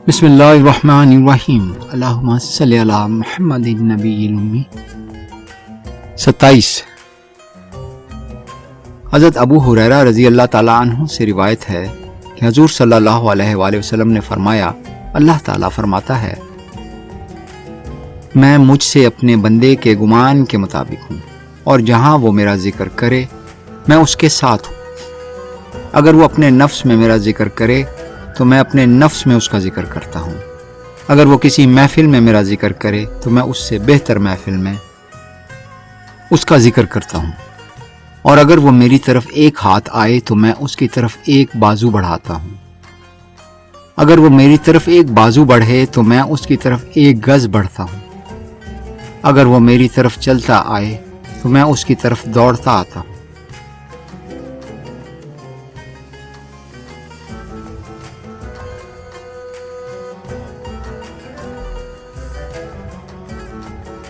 بسم اللہ الرحمن الرحیم، اللہم صلی علی محمد النبی الامی۔ 27 حضرت ابو ہریرہ رضی اللہ تعالیٰ عنہ سے روایت ہے کہ حضور صلی اللہ علیہ وآلہ وسلم نے فرمایا، اللہ تعالیٰ فرماتا ہے، میں مجھ سے اپنے بندے کے گمان کے مطابق ہوں، اور جہاں وہ میرا ذکر کرے میں اس کے ساتھ ہوں۔ اگر وہ اپنے نفس میں میرا ذکر کرے تو میں اپنے نفس میں اس کا ذکر کرتا ہوں۔ اگر وہ کسی محفل میں میرا ذکر کرے تو میں اس سے بہتر محفل میں اس کا ذکر کرتا ہوں۔ اور اگر وہ میری طرف ایک ہاتھ آئے تو میں اس کی طرف ایک بازو بڑھاتا ہوں۔ اگر وہ میری طرف ایک بازو بڑھے تو میں اس کی طرف ایک گز بڑھتا ہوں۔ اگر وہ میری طرف چلتا آئے تو میں اس کی طرف دوڑتا آتا ہوں۔